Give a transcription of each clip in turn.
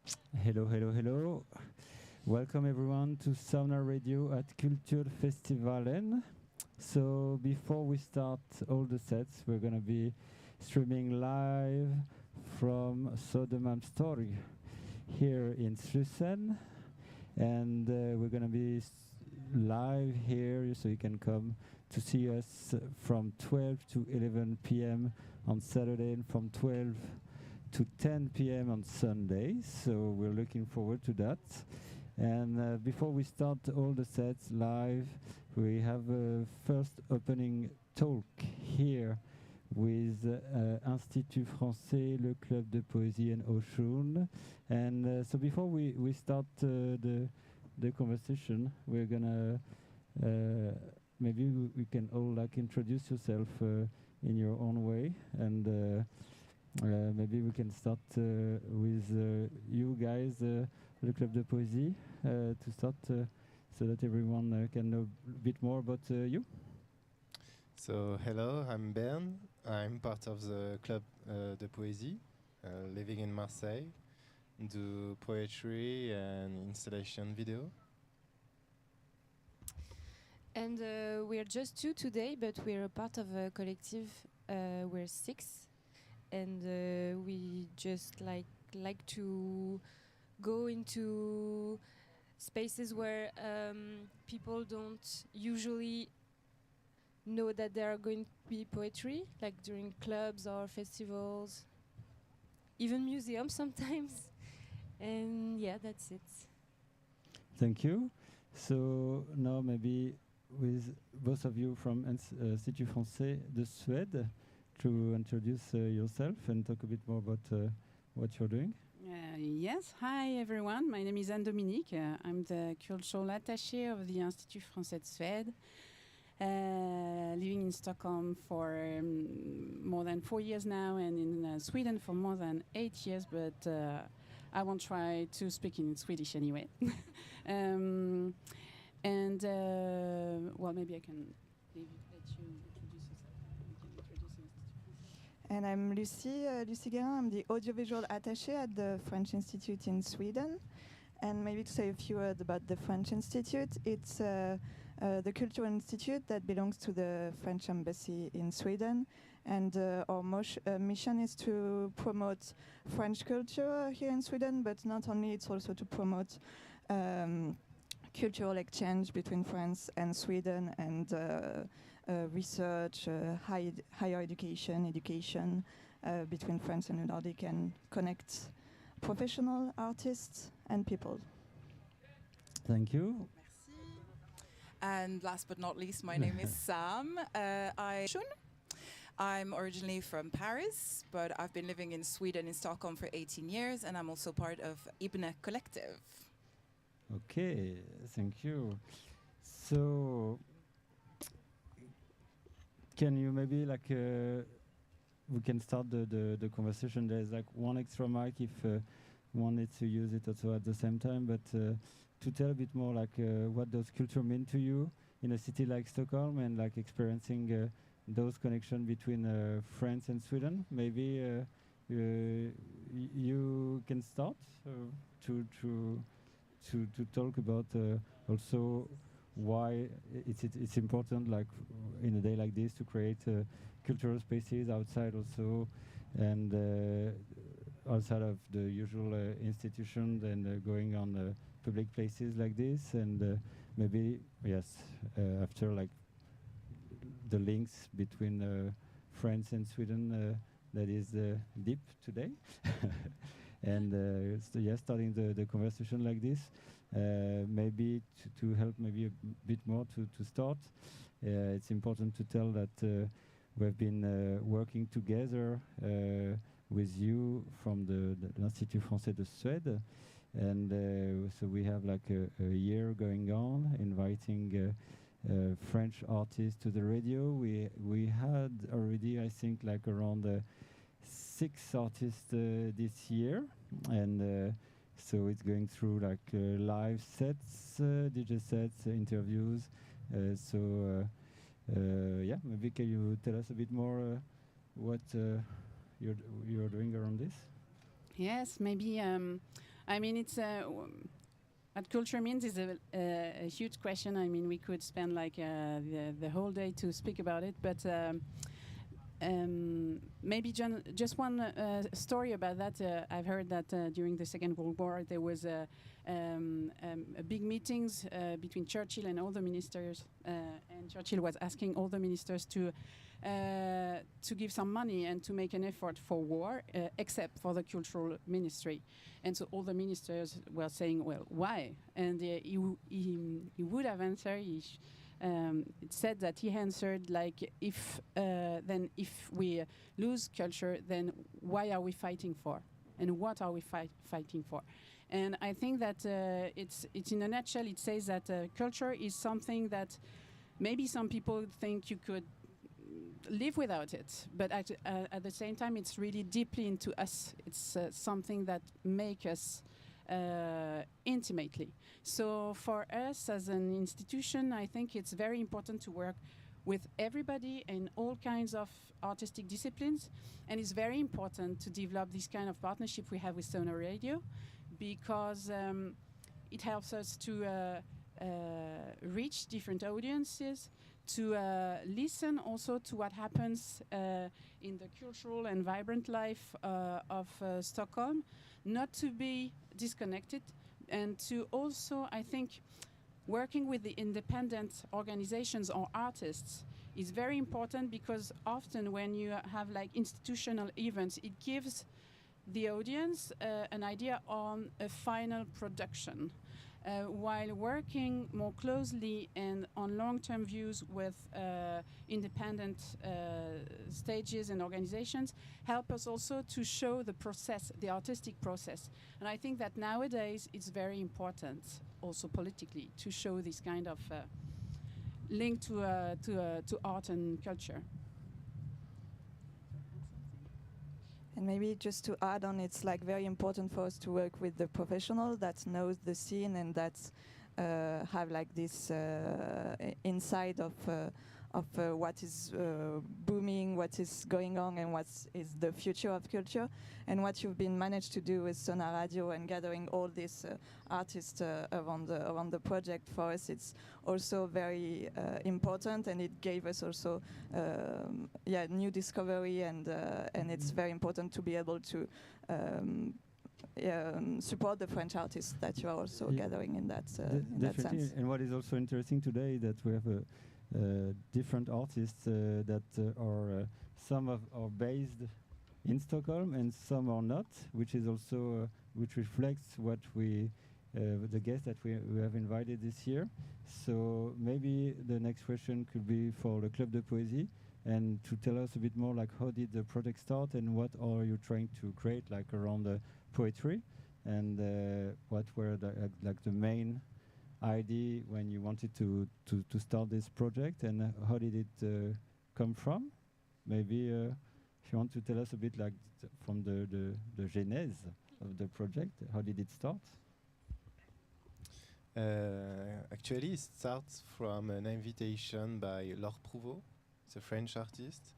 Hello, hello, hello. Welcome everyone to Sauna Radio at Kulturfestivalen. So before we start all the sets, we're going to be streaming live from Södermalmstorg here in Suède. And we're going to be live here, so you can come to see us from 12 to 11 p.m. on Saturday and from 12 to 10 p.m. on Sunday. So we're looking forward to that. And before we start all the sets live, we have a first opening talk here with Institut Français, le Club de Poésie and ØSHUN. And so before we start the conversation, we're gonna maybe we can all like introduce yourself in your own way, and maybe we can start with you guys, le Club de Poésie, to start so that everyone can know a bit more about you. So hello, I'm Ben. I'm part of the Club de Poésie, living in Marseille, do poetry and installation video. And we're just two today, but we're a part of a collective. We're six, and we just like to go into spaces where people don't usually know that there are going to be poetry, like during clubs or festivals, even museums sometimes. And yeah, that's it. Thank you. So now maybe with both of you from Institut Français de Suède to introduce yourself and talk a bit more about what you're doing. Yes, hi everyone. My name is Anne-Dominique. I'm the cultural attaché of the Institut Français de Suède. Living in Stockholm for more than 4 years now, and in Sweden for more than 8 years, but I won't try to speak in Swedish anyway. Well, maybe I can let you introduce yourself. You can introduce Institut Français. And I'm Lucie Guérin. I'm the audiovisual attaché at the French Institute in Sweden. And maybe to say a few words about the French Institute, it's the Cultural Institute that belongs to the French Embassy in Sweden. And our mission is to promote French culture here in Sweden, but not only, it's also to promote cultural exchange between France and Sweden, and research, higher education between France and the Nordic, and connect professional artists and people. Thank you. And last but not least, my name is Sam. I'm originally from Paris, but I've been living in Sweden, in Stockholm, for 18 years, and I'm also part of Ibne Collective. Okay, thank you. So, can you maybe we can start the conversation. There's like one extra mic if one needs to use it also at the same time, but to tell a bit more what does culture mean to you in a city like Stockholm, and like experiencing those connections between France and Sweden. Maybe you can start to talk about also why it's important, like in a day like this, to create cultural spaces outside also, and outside of the usual institutions, and going on public places like this, and maybe after like the links between France and Sweden that is deep today. And starting the conversation like this, maybe to help maybe a bit more to start, it's important to tell that we've been working together with you from the Institut Français de Suède, and so we have like a year going on, inviting French artists to the radio. We had already, I think, like around 6 artists this year, and so it's going through like live sets, DJ sets, interviews. Maybe can you tell us a bit more what you're doing around this? Yes, maybe I mean, it's what culture means is a huge question. I mean, we could spend like the whole day to speak about it, but maybe just one story about that. I've heard that during the Second World War there was a big meetings between Churchill and all the ministers, and Churchill was asking all the ministers to give some money and to make an effort for war, except for the cultural ministry. And so all the ministers were saying, well, why? And he would have answered, it said that he answered like, if we lose culture, then why are we fighting for? And what are we fighting for? And I think that it's in a nutshell, it says that culture is something that maybe some people think you could live without it, but at the same time, it's really deeply into us. It's something that makes us intimately. So for us as an institution, I think it's very important to work with everybody in all kinds of artistic disciplines, and it's very important to develop this kind of partnership we have with Sauna Radio, because it helps us to reach different audiences, to listen also to what happens in the cultural and vibrant life of Stockholm, not to be disconnected, and to also, I think, working with the independent organizations or artists is very important, because often when you have like institutional events, it gives the audience an idea on a final production. While working more closely and on long-term views with independent stages and organizations help us also to show the process, the artistic process. And I think that nowadays it's very important also politically to show this kind of link to art and culture. And maybe just to add on, it's like very important for us to work with the professional that knows the scene and that have like this insight of what is booming, what is going on, and what is the future of culture. And what you've been managed to do with Sauna Radio and gathering all these artists around the project, for us it's also very important, and it gave us also new discovery, and it's very important to be able to support the French artists that you are also gathering in that sense. And what is also interesting today that we have different artists that are some are based in Stockholm and some are not, which is also which reflects what we the guests that we have invited this year. So maybe the next question could be for the Club de Poésie, and to tell us a bit more like how did the project start and what are you trying to create like around the poetry, and what were the like the main idea when you wanted to start this project, and how did it come from? Maybe if you want to tell us a bit like from the genèse of the project, how did it start? Actually, it starts from an invitation by Laure Prouveau. It's a French artist.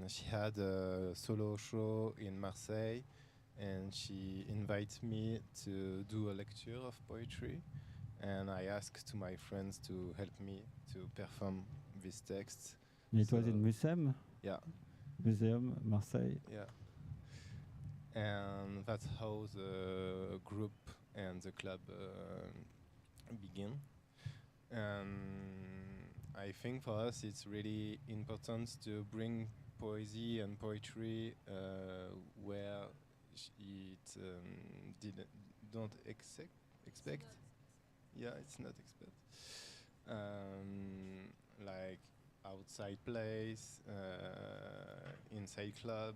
She had a solo show in Marseille, and she invited me to do a lecture of poetry. And I asked to my friends to help me to perform these texts. It was in Museum? Yeah. Museum, Marseille. Yeah. And that's how the group and the club begin. I think for us it's really important to bring poesy and poetry where it don't expect. Yeah, it's not expect. Like outside place, inside club,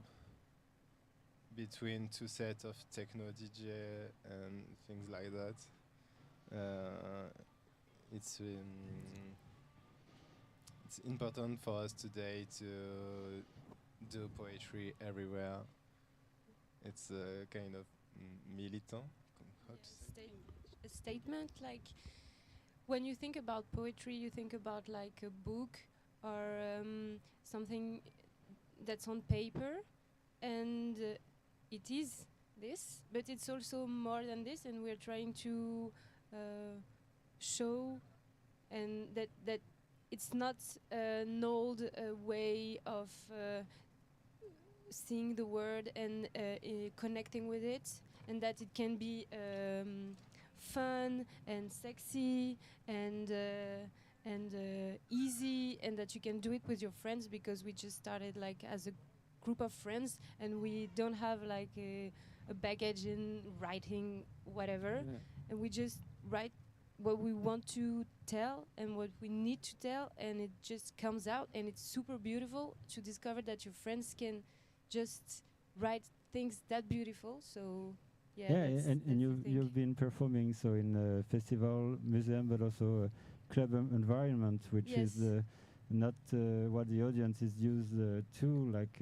between two sets of techno DJ and things like that. It's important for us today to do poetry everywhere. It's a kind of militant. A statement, like when you think about poetry, you think about like a book or something that's on paper, and it is this, but it's also more than this, and we're trying to show and that it's not an old way of seeing the world and connecting with it, and that it can be fun and sexy and easy, and that you can do it with your friends, because we just started like as a group of friends, and we don't have like a baggage in writing whatever, and we just write what we want to tell and what we need to tell, and it just comes out, and it's super beautiful to discover that your friends can just write things that beautiful. So that's and the you've been performing so in a festival, museum, but also a club environment, which is not what the audience is used to, like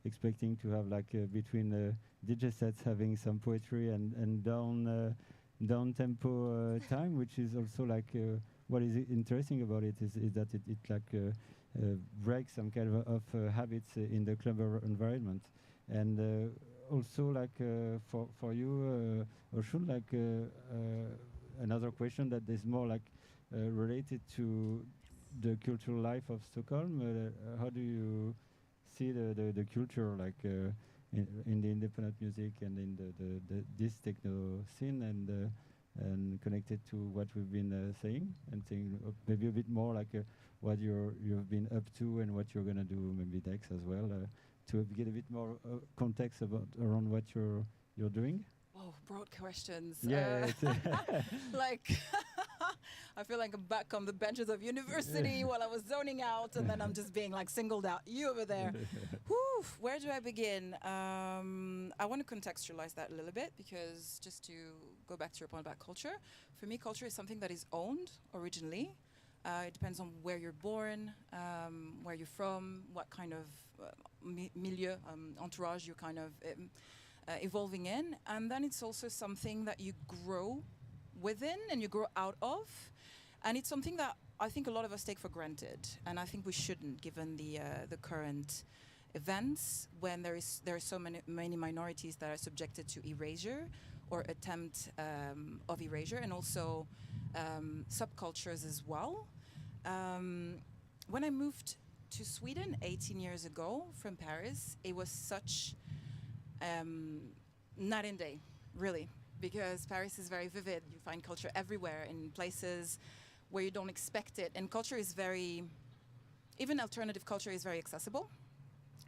expecting to have like between DJ sets having some poetry and down tempo time, which is also like what is interesting about it is that it like breaks some kind of habits in the club environment, and also like for you, ÖSHUN, like another question that is more like related to the cultural life of Stockholm. How do you see the culture like in the independent music and in this techno scene, and connected to what we've been saying, and saying maybe a bit more like what you've been up to and what you're gonna do maybe next as well, to get a bit more context around what you're doing. Oh, broad questions. Yeah, like I feel like I'm back on the benches of university while I was zoning out, and then I'm just being like singled out. You over there. Whew, where do I begin? I want to contextualize that a little bit, because just to go back to your point about culture, for me, culture is something that is owned originally. It depends on where you're born, where you're from, what kind of milieu, entourage you're kind of evolving in. And then it's also something that you grow within and you grow out of. And it's something that I think a lot of us take for granted. And I think we shouldn't, given the current events, when there are so many minorities that are subjected to erasure or attempt of erasure, and also subcultures as well. When I moved to Sweden 18 years ago from Paris, it was such night and day, really, because Paris is very vivid. You find culture everywhere, in places where you don't expect it. And culture is even alternative culture is very accessible.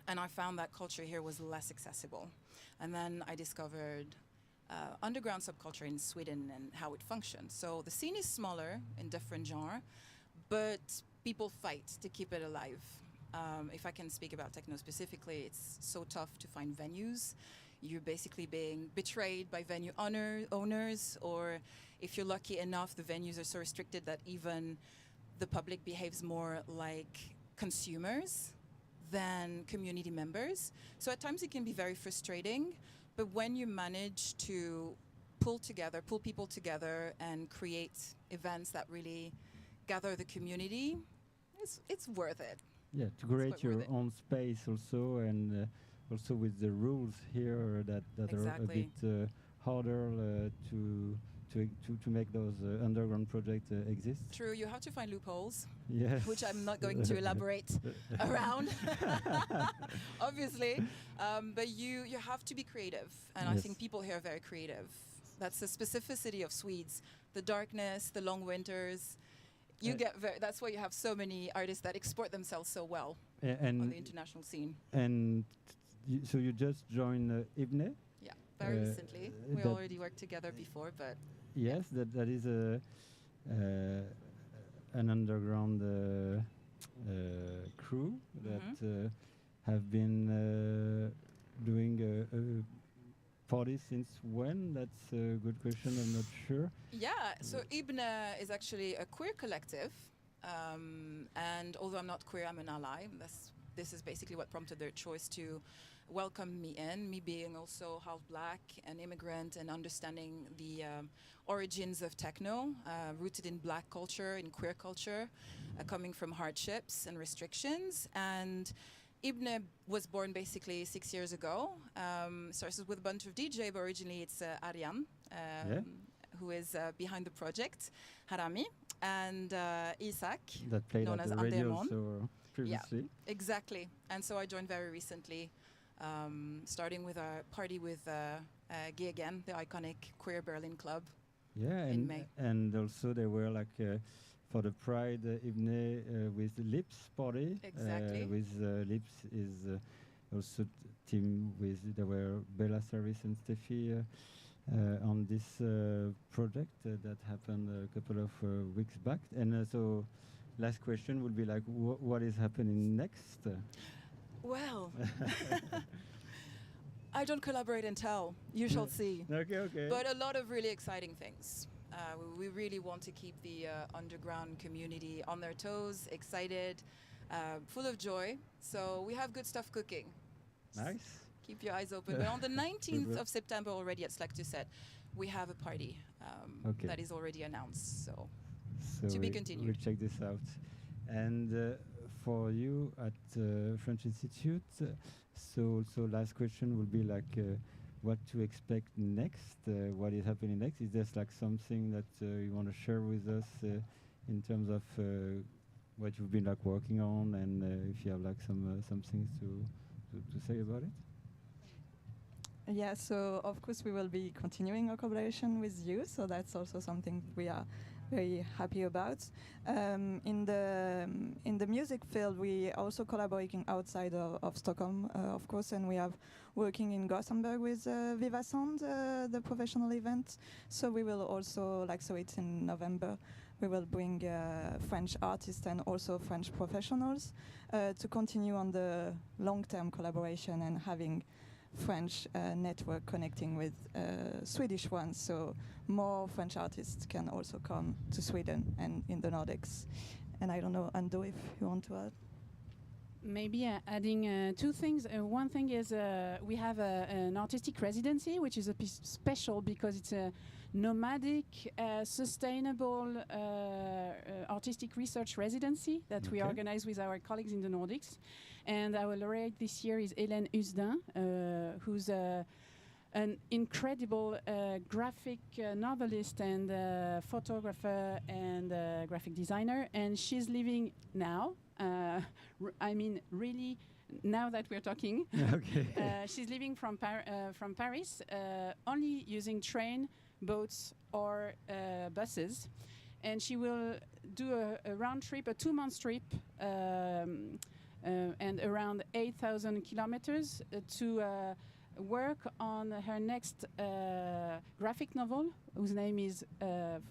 And I found that culture here was less accessible. And then I discovered underground subculture in Sweden and how it functions. So the scene is smaller in different genres, but people fight to keep it alive. If I can speak about techno specifically, it's so tough to find venues. You're basically being betrayed by venue owners, or if you're lucky enough, the venues are so restricted that even the public behaves more like consumers than community members. So at times it can be very frustrating, but when you manage to pull people together and create events that really gather the community, it's worth it. Yeah, to create your own space also, and also with the rules here that exactly. are a bit harder to make those underground projects exist. True, you have to find loopholes, yes. which I'm not going to elaborate around, obviously. But you have to be creative, and yes. I think people here are very creative. That's the specificity of Swedes, the darkness, the long winters. That's why you have so many artists that export themselves so well on the international scene. And so you just joined IBNE? Yeah, very recently. We already worked together before, but yes, yeah. that is an underground crew that have been doing party since when? That's a good question. I'm not sure. Yeah, so IBNE is actually a queer collective, and although I'm not queer, I'm an ally. This is basically what prompted their choice to welcome me in, me being also half black, an immigrant, and understanding the origins of techno, rooted in black culture, in queer culture, coming from hardships and restrictions. And Ibne was born basically 6 years ago. Started with a bunch of DJ, but originally it's Aryan, who is behind the project, Harami, and Isaac, that played known at as the radio Andemon. also previously. Yeah, exactly. And so I joined very recently, starting with a party with Gay Again, the iconic queer Berlin club. Yeah, in May. and also they were like for the Pride Ibne with the Lips party. Exactly. With Lips is also team with there were Bella Service and Steffi on this project that happened a couple of weeks back. And so last question would be like, what is happening next? Well, I don't collaborate and tell. You shall see. Okay. But a lot of really exciting things. We really want to keep the underground community on their toes, excited, full of joy. So we have good stuff cooking. Nice. Keep your eyes open. But on the 19th of September already at Slagtuset, we have a party that is already announced. So to be continued. We'll check this out. And for you at French Institute, so last question will be like what to expect next, what is happening next. Is there like something that you want to share with us in terms of what you've been like working on, and if you have like some things to say about it? Yeah, so of course we will be continuing our collaboration with you, so that's also something we are very happy about. In the music field, we are also collaborating outside of Stockholm, of course, and we have working in Gothenburg with Viva Sound, the professional event. So we will also, it's in November, we will bring French artists and also French professionals to continue on the long-term collaboration and having French network connecting with Swedish ones, so more French artists can also come to Sweden and in the Nordics. And I don't know, Ando, if you want to add? Maybe adding two things. One thing is we have an artistic residency, which is a piece special because it's a nomadic, sustainable artistic research residency that we organize with our colleagues in the Nordics. And our laureate this year is Hélène Husdin, who's an incredible graphic novelist and photographer and graphic designer. And she's living now, really, now that we're talking, she's living from Paris, only using train, boats, or buses. And she will do a round trip, a 2-month trip, and around 8,000 kilometers to work on her next graphic novel, whose name is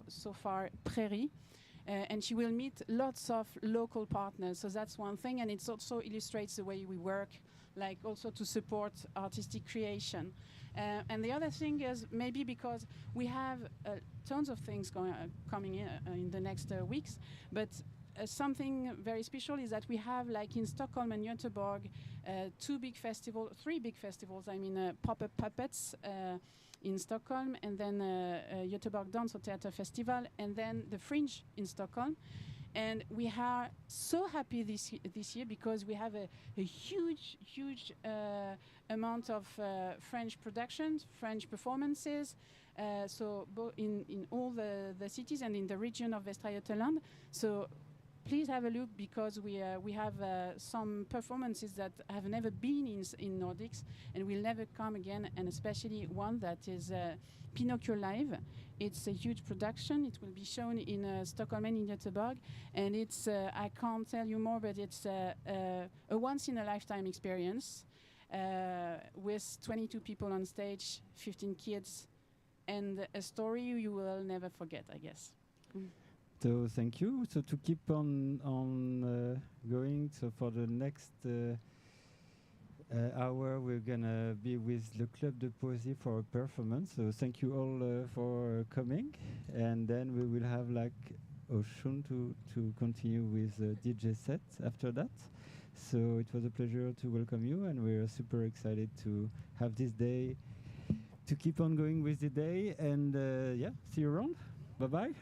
so far Prairie. And she will meet lots of local partners. So that's one thing, and it also illustrates the way we work, like also to support artistic creation. And the other thing is maybe because we have tons of things coming in the next weeks, but something very special is that we have, like in Stockholm and Göteborg, 3 big festivals. Pop-up puppets in Stockholm, and then Göteborg Dance och Theater Festival, and then the Fringe in Stockholm. And we are so happy this year because we have a huge amount of French productions, French performances, so in all the cities and in the region of Västra Götaland. So please have a look, because we have some performances that have never been in Nordics and will never come again, and especially one that is Pinocchio Live. It's a huge production. It will be shown in Stockholm and in Göteborg, and it's I can't tell you more, but it's a once-in-a-lifetime experience with 22 people on stage, 15 kids, and a story you will never forget, I guess. So thank you. So to keep on going, so for the next hour, we're gonna be with le Club de Poésie for a performance. So thank you all for coming, and then we will have like ØSHUN to continue with DJ set after that. So it was a pleasure to welcome you, and we're super excited to have this day, to keep on going with the day, and see you around. Bye bye.